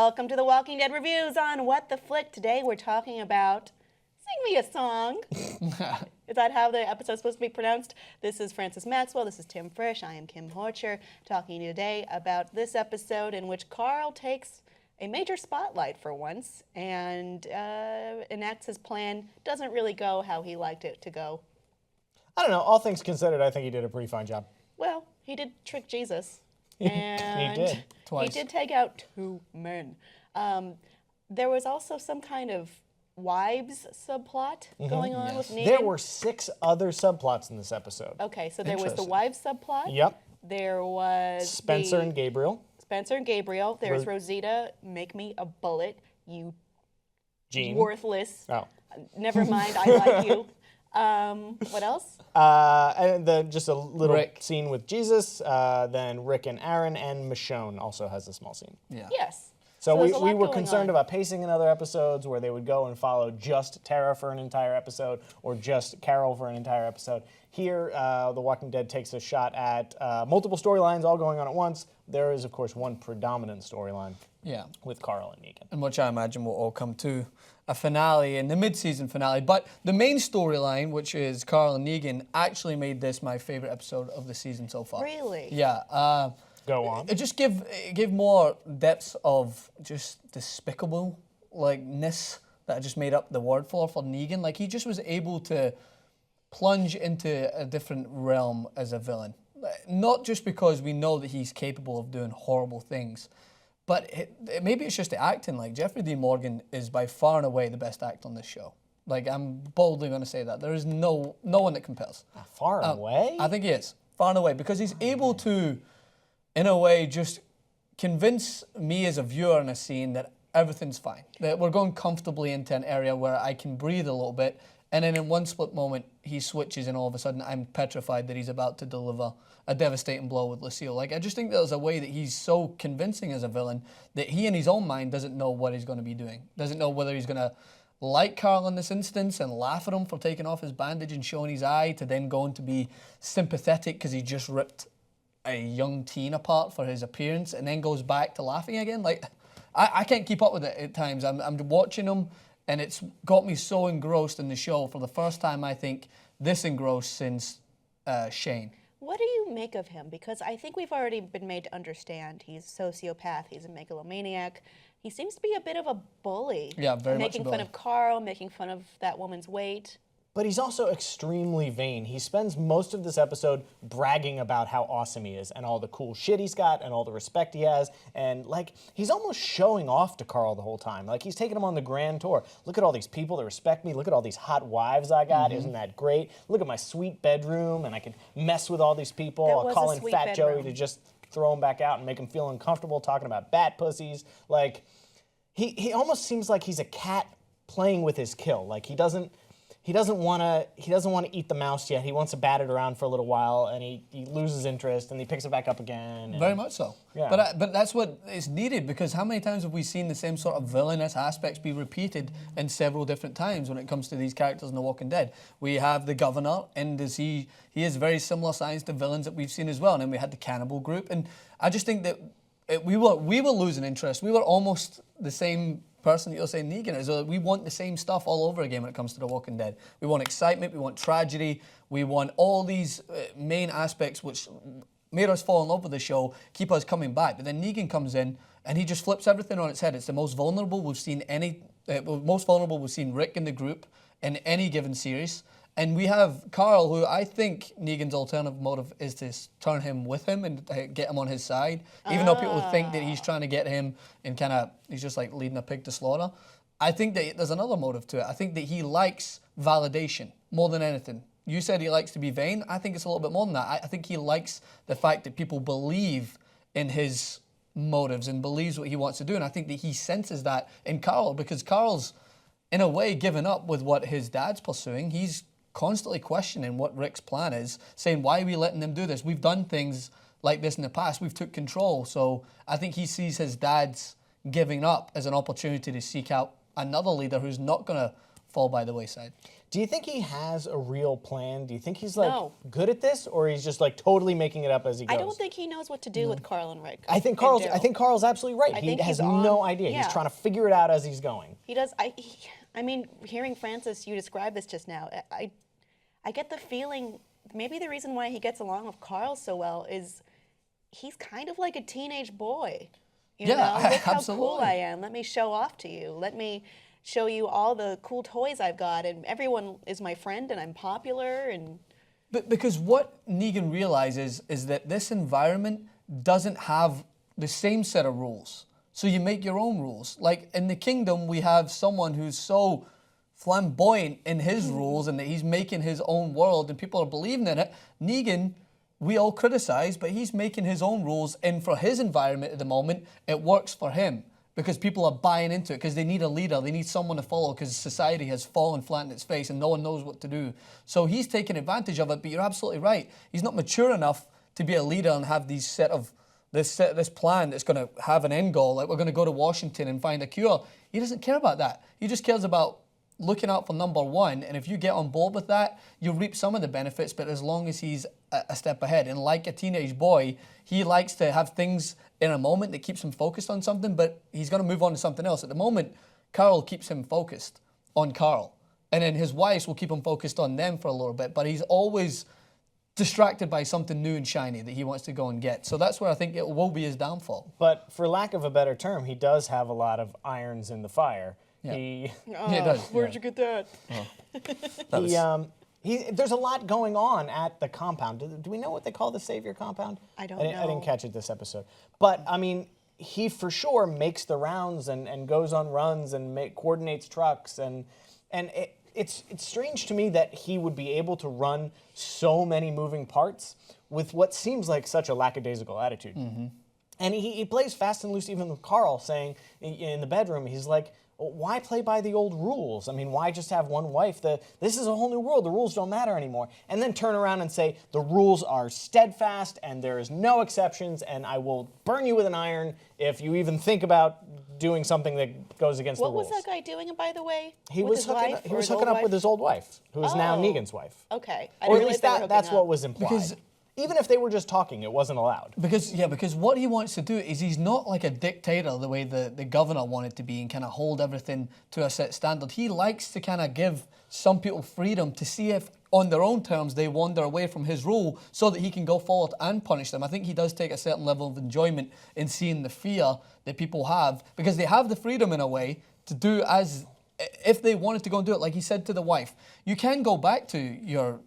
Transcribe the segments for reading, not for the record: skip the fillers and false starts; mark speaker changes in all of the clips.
Speaker 1: Welcome to the Walking Dead Reviews on What the Flick. Today we're talking about Sing Me a Song. Is that how the episode's supposed to be pronounced? This is Francis Maxwell. This is Tim Frisch. I am Kim Horcher, talking to you today about this episode in which Carl takes a major spotlight for once and enacts his plan. Doesn't really go how he liked it to go.
Speaker 2: I don't know. All things considered, I think he did a pretty fine job.
Speaker 1: Well, he did trick Jesus.
Speaker 2: And he did.
Speaker 1: Twice. He did take out 2 men. There was also some kind of wives subplot going on with Negan.
Speaker 2: There were 6 other subplots in this episode.
Speaker 1: Okay, so there was the wives subplot.
Speaker 2: Yep.
Speaker 1: There was
Speaker 2: Spencer and Gabriel.
Speaker 1: Spencer and Gabriel. There's Rosita, make me a bullet, you
Speaker 2: Gene.
Speaker 1: Worthless.
Speaker 2: Oh.
Speaker 1: Never mind, I like you. What else?
Speaker 2: And then just a little
Speaker 3: Rick.
Speaker 2: scene with Jesus. Then Rick and Aaron, and Michonne also has a small scene.
Speaker 3: Yeah.
Speaker 1: Yes.
Speaker 2: So
Speaker 1: there's a
Speaker 2: we
Speaker 1: lot
Speaker 2: were
Speaker 1: going
Speaker 2: concerned
Speaker 1: on.
Speaker 2: about pacing in other episodes where they would go and follow just Tara for an entire episode or just Carol for an entire episode. Here, The Walking Dead takes a shot at multiple storylines all going on at once. There is, of course, one predominant storyline with Carl and Negan.
Speaker 3: And which I imagine will all come to a finale in the mid-season finale. But the main storyline, which is Carl and Negan, actually made this my favorite episode of the season so far.
Speaker 1: Really?
Speaker 3: Yeah.
Speaker 2: Go on.
Speaker 3: It just gave more depths of just despicable-ness that I just made up the word for Negan. Like, he just was able to plunge into a different realm as a villain. Not just because we know that he's capable of doing horrible things, but maybe it's just the acting. Like, Jeffrey Dean Morgan is by far and away the best actor on this show. Like, I'm boldly going to say that. There is no one that compares.
Speaker 2: Far and away?
Speaker 3: I think he is. Far and away. Because he's able to, in a way, just convince me as a viewer in a scene that everything's fine. That we're going comfortably into an area where I can breathe a little bit. And then in one split moment, he switches and all of a sudden I'm petrified that he's about to deliver a devastating blow with Lucille. Like, I just think there's a way that he's so convincing as a villain that he in his own mind doesn't know what he's going to be doing. Doesn't know whether he's going to like Carl in this instance and laugh at him for taking off his bandage and showing his eye, to then going to be sympathetic because he just ripped a young teen apart for his appearance and then goes back to laughing again. Like, I can't keep up with it at times. I'm watching him, and it's got me so engrossed in the show for the first time, I think, this engrossed since Shane.
Speaker 1: What do you make of him? Because I think we've already been made to understand he's a sociopath, he's a megalomaniac. He seems to be a bit of a bully.
Speaker 3: Yeah, very much a
Speaker 1: making
Speaker 3: bully.
Speaker 1: fun of Carl, making fun of that woman's weight.
Speaker 2: But he's also extremely vain. He spends most of this episode bragging about how awesome he is and all the cool shit he's got and all the respect he has. And, like, he's almost showing off to Carl the whole time. Like, he's taking him on the grand tour. Look at all these people that respect me. Look at all these hot wives I got. Isn't that great? Look at my sweet bedroom, and I can mess with all these people. I'll call in Fat Joey to just throw him back out and make him feel uncomfortable talking about bat pussies. Like, he almost seems like he's a cat playing with his kill. Like, he doesn't want to eat the mouse yet. He wants to bat it around for a little while, and he loses interest, and he picks it back up again. And
Speaker 3: Very much so.
Speaker 2: Yeah.
Speaker 3: But that's what is needed, because how many times have we seen the same sort of villainous aspects be repeated in several different times when it comes to these characters in The Walking Dead? We have the governor, and he is very similar signs to villains that we've seen as well. And then we had the cannibal group, and I just think that we were losing interest. We were almost the same person that you're saying Negan is. We want the same stuff all over again when it comes to The Walking Dead. We want excitement, we want tragedy, we want all these main aspects which made us fall in love with the show, keep us coming back. But then Negan comes in and he just flips everything on its head. It's the most vulnerable we've seen Rick in the group in any given series. And we have Carl, who I think Negan's alternative motive is to turn him with him and get him on his side. Even though people think that he's trying to get him and he's just like leading a pig to slaughter. I think that there's another motive to it. I think that he likes validation more than anything. You said he likes to be vain. I think it's a little bit more than that. I think he likes the fact that people believe in his motives and believes what he wants to do. And I think that he senses that in Carl, because Carl's, in a way, given up with what his dad's pursuing. He's constantly questioning what Rick's plan is, saying, why are we letting them do this? We've done things like this in the past. We've took control. So I think he sees his dad's giving up as an opportunity to seek out another leader who's not going to fall by the wayside.
Speaker 2: Do you think he has a real plan? Do you think he's like
Speaker 1: No.
Speaker 2: good at this, or he's just like totally making it up as he goes?
Speaker 1: I don't think he knows what to do with Carl and Rick.
Speaker 2: I think
Speaker 1: and
Speaker 2: Carl's.
Speaker 1: Daryl.
Speaker 2: I think Carl's absolutely right.
Speaker 1: I
Speaker 2: He
Speaker 1: think
Speaker 2: has
Speaker 1: he's on-
Speaker 2: no idea. He's
Speaker 1: yeah.
Speaker 2: trying to figure it out as he's going.
Speaker 1: He does. I mean, hearing Francis, you describe this just now. I get the feeling maybe the reason why he gets along with Carl so well is he's kind of like a teenage boy. You
Speaker 3: Yeah,
Speaker 1: know, look how cool
Speaker 3: absolutely.
Speaker 1: I am. Let me show off to you. Let me show you all the cool toys I've got, and everyone is my friend, and I'm popular, and
Speaker 3: But because what Negan realizes is that this environment doesn't have the same set of rules. So you make your own rules. Like in the kingdom, we have someone who's so flamboyant in his rules and that he's making his own world and people are believing in it. Negan, we all criticize, but he's making his own rules, and for his environment at the moment, it works for him because people are buying into it because they need a leader, they need someone to follow because society has fallen flat in its face and no one knows what to do. So he's taking advantage of it, but you're absolutely right. He's not mature enough to be a leader and have this plan that's going to have an end goal, like we're going to go to Washington and find a cure. He doesn't care about that. He just cares about looking out for number one, and if you get on board with that, you'll reap some of the benefits, but as long as he's a step ahead. And like a teenage boy, he likes to have things in a moment that keeps him focused on something, but he's going to move on to something else. At the moment, Carl keeps him focused on Carl, and then his wives will keep him focused on them for a little bit, but he's always distracted by something new and shiny that he wants to go and get. So that's where I think it will be his downfall.
Speaker 2: But for lack of a better term, he does have a lot of irons in the fire.
Speaker 3: Yeah.
Speaker 2: He
Speaker 3: Yeah, it does.
Speaker 1: where'd you get that?
Speaker 2: there's a lot going on at the compound. Do we know what they call the Savior compound?
Speaker 1: I don't
Speaker 2: I
Speaker 1: know.
Speaker 2: didn't catch it this episode. But, I mean, he for sure makes the rounds and goes on runs and coordinates trucks. And it's strange to me that he would be able to run so many moving parts with what seems like such a lackadaisical attitude.
Speaker 3: Mm-hmm.
Speaker 2: And he plays fast and loose even with Carl, saying in the bedroom, he's like, why play by the old rules? I mean, why just have one wife? This is a whole new world. The rules don't matter anymore. And then turn around and say, the rules are steadfast and there is no exceptions and I will burn you with an iron if you even think about doing something that goes against the
Speaker 1: What
Speaker 2: rules.
Speaker 1: was that guy doing, by the way?
Speaker 2: He
Speaker 1: With
Speaker 2: was
Speaker 1: his
Speaker 2: hooking,
Speaker 1: wife
Speaker 2: he
Speaker 1: or
Speaker 2: was
Speaker 1: his old
Speaker 2: hooking up
Speaker 1: wife?
Speaker 2: with his old wife, who is now
Speaker 1: Oh.
Speaker 2: Negan's wife.
Speaker 1: Okay. I
Speaker 2: Or
Speaker 1: didn't
Speaker 2: at least
Speaker 1: realize they were
Speaker 2: that's
Speaker 1: hooking
Speaker 2: what
Speaker 1: up.
Speaker 2: was implied.
Speaker 3: Because-
Speaker 2: Even if they were just talking, it wasn't allowed.
Speaker 3: Because what he wants to do is he's not like a dictator the way the governor wanted to be and kind of hold everything to a set standard. He likes to kind of give some people freedom to see if on their own terms they wander away from his rule so that he can go forward and punish them. I think he does take a certain level of enjoyment in seeing the fear that people have because they have the freedom in a way to do as if they wanted to go and do it. Like he said to the wife, you can go back to your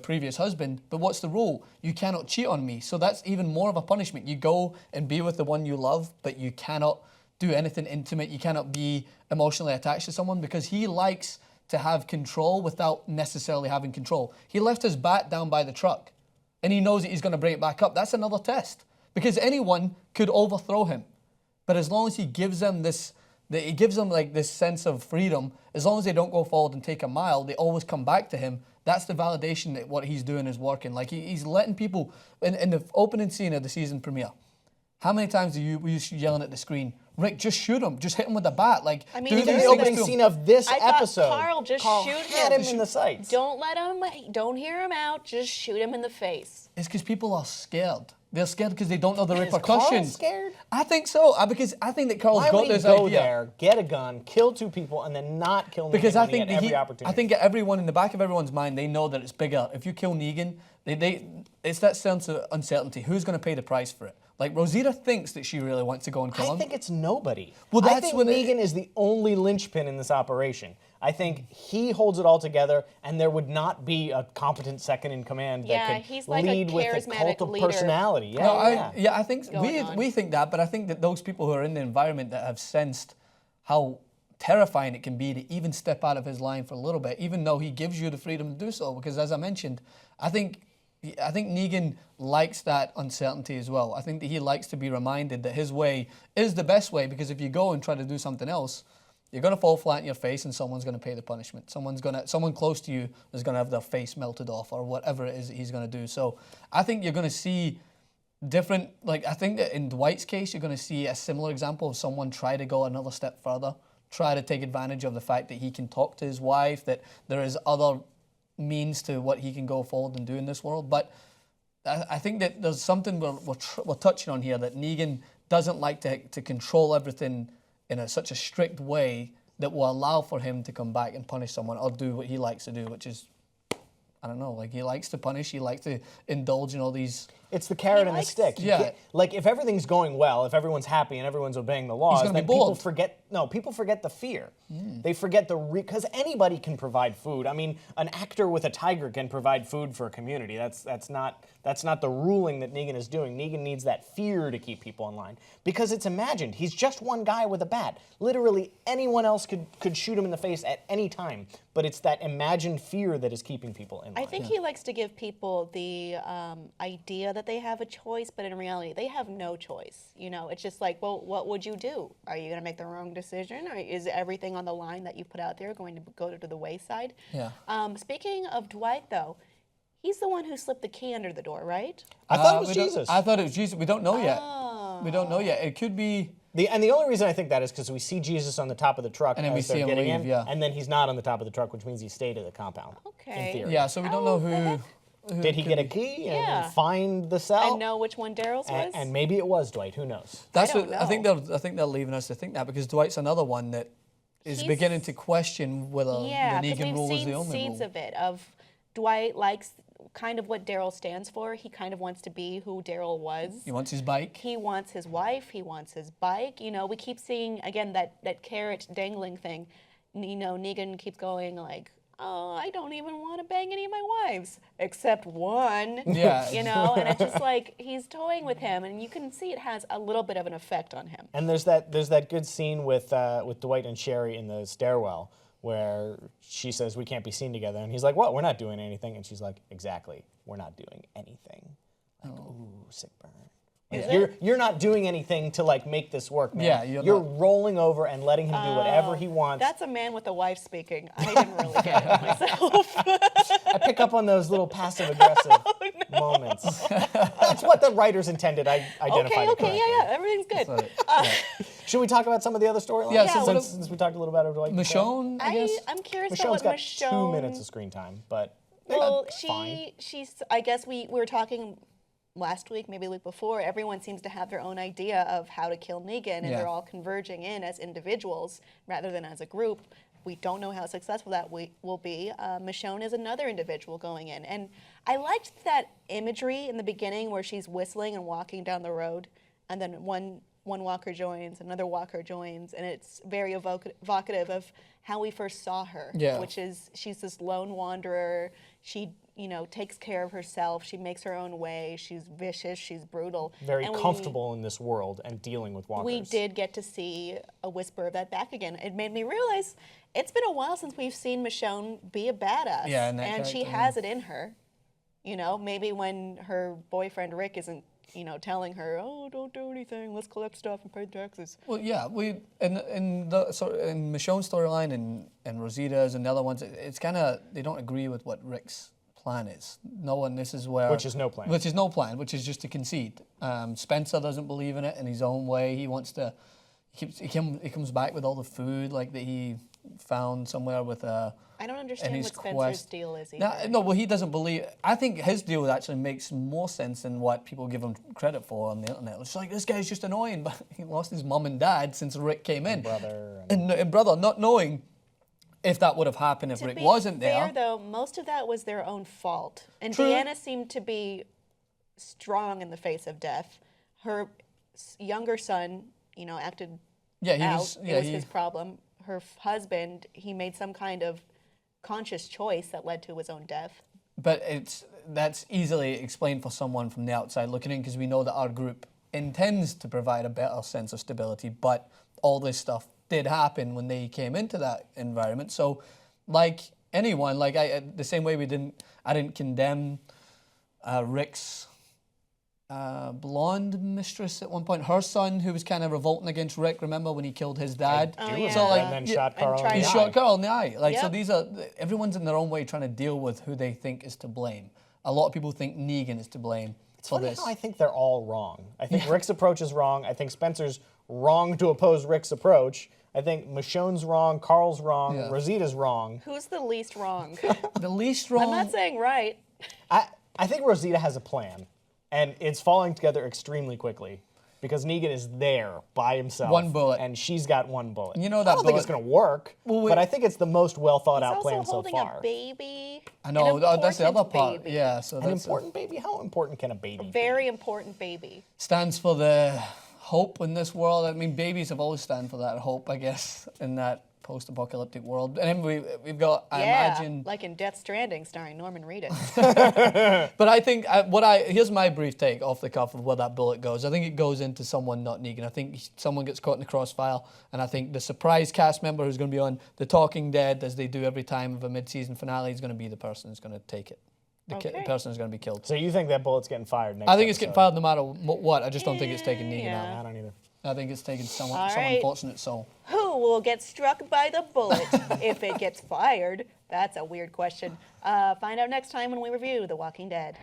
Speaker 3: previous husband, but what's the rule? You cannot cheat on me. So that's even more of a punishment. You go and be with the one you love, but you cannot do anything intimate. You cannot be emotionally attached to someone because he likes to have control without necessarily having control. He left his bat down by the truck and he knows that he's going to bring it back up. That's another test because anyone could overthrow him. But as long as he gives them this sense of freedom, as long as they don't go forward and take a mile, they always come back to him. That's the validation that what he's doing is working. Like he's letting people in the opening scene of the season premiere. How many times were you yelling at the screen, Rick, just shoot him, just hit him with a bat, like
Speaker 1: I mean,
Speaker 3: do
Speaker 1: even
Speaker 2: In
Speaker 3: these
Speaker 2: the
Speaker 1: though
Speaker 3: things
Speaker 2: opening
Speaker 3: to him.
Speaker 2: scene of this
Speaker 1: I thought
Speaker 2: episode,
Speaker 1: Carl just shoot
Speaker 2: had
Speaker 1: him.
Speaker 2: him in the sights.
Speaker 1: Don't hear him out. Just shoot him in the face.
Speaker 3: It's because people are scared. They're scared because they don't know the
Speaker 2: Carl
Speaker 3: repercussions.
Speaker 2: scared?
Speaker 3: I think so. Because I think that Carl's
Speaker 2: Why
Speaker 3: got
Speaker 2: would he
Speaker 3: this
Speaker 2: go
Speaker 3: idea.
Speaker 2: there, get a gun, kill two people, and then not kill Negan
Speaker 3: Because I
Speaker 2: when he
Speaker 3: think
Speaker 2: had every
Speaker 3: I
Speaker 2: opportunity?
Speaker 3: think everyone in the back of everyone's mind, they know that it's bigger. If you kill Negan, it's that sense of uncertainty. Who's going to pay the price for it? Like Rosita thinks that she really wants to go and kill him.
Speaker 2: I think it's nobody.
Speaker 3: Well,
Speaker 2: I
Speaker 3: that's
Speaker 2: think
Speaker 3: when
Speaker 2: Negan is the only linchpin in this operation. I think he holds it all together, and there would not be a competent second in command
Speaker 1: Yeah,
Speaker 2: that could
Speaker 1: he's like a
Speaker 2: lead with a
Speaker 1: charismatic
Speaker 2: cult of
Speaker 1: leader.
Speaker 2: personality. Yeah,
Speaker 3: No,
Speaker 2: yeah.
Speaker 3: I think
Speaker 1: Going on.
Speaker 3: we think that, but I think that those people who are in the environment that have sensed how terrifying it can be to even step out of his line for a little bit, even though he gives you the freedom to do so. Because as I mentioned, I think Negan likes that uncertainty as well. I think that he likes to be reminded that his way is the best way, because if you go and try to do something else, you're going to fall flat in your face and someone's going to pay the punishment. Someone close to you is going to have their face melted off or whatever it is that he's going to do. So I think you're going to see I think that in Dwight's case, you're going to see a similar example of someone try to go another step further try to take advantage of the fact that he can talk to his wife, that there is other means to what he can go forward and do in this world. But I think that there's something we're touching on here, that Negan doesn't like to control everything in such a strict way that will allow for him to come back and punish someone or do what he likes to do, which is, I don't know, like he likes to punish, he likes to indulge in all these...
Speaker 2: It's the carrot and the stick.
Speaker 3: Yeah.
Speaker 2: Like, if everything's going well, if everyone's happy and everyone's obeying the laws, then people forget the fear. They forget because anybody can provide food. I mean, an actor with a tiger can provide food for a community. That's not the ruling that Negan is doing. Negan needs that fear to keep people in line. Because it's imagined. He's just one guy with a bat. Literally anyone else could shoot him in the face at any time. But it's that imagined fear that is keeping people in line.
Speaker 1: I think he likes to give people the idea that they have a choice, but in reality, they have no choice. You know, it's just like, well, what would you do? Are you going to make the wrong decision? Or is everything on the line that you put out there going to go to the wayside?
Speaker 3: Yeah.
Speaker 1: Speaking of Dwight, though, he's the one who slipped the key under the door, right?
Speaker 2: I thought it was Jesus.
Speaker 3: I thought it was Jesus. We don't know yet. We don't know yet. It could be...
Speaker 2: And the only reason I think that is because we see Jesus on the top of the truck
Speaker 3: and then we see him
Speaker 2: getting
Speaker 3: leave,
Speaker 2: in,
Speaker 3: yeah.
Speaker 2: and then he's not on the top of the truck, which means he stayed at the compound.
Speaker 1: Okay.
Speaker 2: In theory.
Speaker 3: Yeah, so we don't know who...
Speaker 2: Did he get a key and find the cell?
Speaker 1: And know which one Daryl's was?
Speaker 2: And maybe it was Dwight. Who knows?
Speaker 3: That's
Speaker 1: I don't
Speaker 3: what I think.
Speaker 1: know.
Speaker 3: I think they're leaving us to think that, because Dwight's another one that is beginning to question whether the Negan rule is the only
Speaker 1: we've seen seeds
Speaker 3: rule.
Speaker 1: of it, of Dwight likes kind of what Daryl stands for. He kind of wants to be who Daryl was.
Speaker 3: He wants his bike.
Speaker 1: He wants his wife. He wants his bike. You know, we keep seeing, again, that carrot dangling thing. You know, Negan keeps going like, oh, I don't even want to bang any of my wives, except one.
Speaker 3: Yeah.
Speaker 1: You know, and it's just like he's toying with him, and you can see it has a little bit of an effect on him.
Speaker 2: And there's that good scene with Dwight and Sherry in the stairwell where she says, we can't be seen together. And he's like, what? We're not doing anything. And she's like, exactly. We're not doing anything. Like, ooh, sick burn. Like, you're not doing anything to like make this work, man.
Speaker 3: Yeah,
Speaker 2: you're rolling over and letting him do whatever he wants.
Speaker 1: That's a man with a wife speaking. I didn't really get it myself.
Speaker 2: I pick up on those little passive-aggressive moments. That's what the writers intended. I identified it correctly.
Speaker 1: Yeah, everything's good.
Speaker 2: Should we talk about some of the other storylines?
Speaker 3: Yeah,
Speaker 2: since we talked a little about Dwight.
Speaker 3: Michonne, I guess.
Speaker 1: I'm curious
Speaker 2: Michonne's
Speaker 1: about what
Speaker 2: got
Speaker 1: Michonne...
Speaker 2: 2 minutes of screen time, but
Speaker 1: well,
Speaker 2: fine.
Speaker 1: she's. I guess we were talking last week, maybe the week before. Everyone seems to have their own idea of how to kill Negan, and they're all converging in as individuals rather than as a group. We don't know how successful that will be. Michonne is another individual going in, and I liked that imagery in the beginning where she's whistling and walking down the road, and then one walker joins, another walker joins, and it's very evocative of how we first saw her, which is she's this lone wanderer. She, takes care of herself. She makes her own way. She's vicious. She's brutal.
Speaker 2: Very comfortable in this world and dealing with walkers.
Speaker 1: We did get to see a whisper of that back again. It made me realize it's been a while since we've seen Michonne be a badass.
Speaker 3: Yeah,
Speaker 1: and she has it in her. Maybe when her boyfriend Rick isn't telling her, oh, don't do anything, let's collect stuff and pay taxes.
Speaker 3: Well, yeah, in Michonne's storyline and Rosita's and the other ones, it's kind of, they don't agree with what Rick's plan is. This is where...
Speaker 2: Which is no plan.
Speaker 3: Which is no plan, which is just to concede. Spencer doesn't believe in it in his own way. He wants to... He comes back with all the food like that he found somewhere with a...
Speaker 1: I don't understand what Spencer's deal is either.
Speaker 3: No, well, he doesn't believe... I think his deal actually makes more sense than what people give him credit for on the internet. It's like, this guy's just annoying, but he lost his mum and dad since Rick came in. And brother, not knowing if that would have happened if Rick wasn't there.
Speaker 1: To be fair, though, most of that was their own fault. And
Speaker 3: True.
Speaker 1: Deanna seemed to be strong in the face of death. Her younger son, acted out. It was his problem. Her husband, he made some kind of conscious choice that led to his own death.
Speaker 3: But that's easily explained for someone from the outside looking in, because we know that our group intends to provide a better sense of stability, but all this stuff did happen when they came into that environment. So, like anyone, the same way I didn't condemn Rick's blonde mistress at one point, her son, who was kind of revolting against Rick, remember when he killed his dad?
Speaker 2: So and then shot Carl in the eye.
Speaker 3: He shot Carl in the eye. So these are, everyone's in their own way trying to deal with who they think is to blame. A lot of people think Negan is to blame for this.
Speaker 2: I think they're all wrong. I think Rick's approach is wrong. I think Spencer's wrong to oppose Rick's approach. I think Michonne's wrong, Carl's wrong,
Speaker 3: Yeah.
Speaker 2: Rosita's wrong.
Speaker 1: Who's the least wrong?
Speaker 3: The least wrong.
Speaker 1: I'm not saying right.
Speaker 2: I think Rosita has a plan, and it's falling together extremely quickly because Negan is there by himself.
Speaker 3: One bullet.
Speaker 2: And she's got one bullet.
Speaker 3: You know
Speaker 2: I
Speaker 3: that
Speaker 2: don't think it's
Speaker 3: bullet-
Speaker 2: going to work, but I think it's the most well thought
Speaker 1: He's
Speaker 2: out
Speaker 1: also
Speaker 2: plan so
Speaker 1: holding
Speaker 2: far.
Speaker 1: a baby.
Speaker 3: I know, that's the other
Speaker 1: An important
Speaker 3: part.
Speaker 1: baby.
Speaker 3: Yeah, so
Speaker 2: An
Speaker 3: that's
Speaker 2: important baby? How important can a baby be?
Speaker 1: Very important baby.
Speaker 3: stands for the hope in this world. I mean, babies have always stand for that hope, I guess, in that post-apocalyptic world. And then we've got, I imagine...
Speaker 1: like in Death Stranding starring Norman Reedus.
Speaker 3: But I think, here's my brief take off the cuff of where that bullet goes. I think it goes into someone not Negan. I think someone gets caught in the crossfire, and I think the surprise cast member who's going to be on The Talking Dead, as they do every time of a mid-season finale, is going to be the person who's going to take it. The person who's going to be killed.
Speaker 2: So you think that bullet's getting fired next
Speaker 3: I think it's getting
Speaker 2: episode?
Speaker 3: fired no matter what. I just don't think it's taking Negan
Speaker 1: Yeah.
Speaker 3: out.
Speaker 2: I don't either.
Speaker 3: I think it's taking some
Speaker 1: All right.
Speaker 3: unfortunate soul.
Speaker 1: Who will get struck by the bullet if it gets fired? That's a weird question. Find out next time when we review The Walking Dead.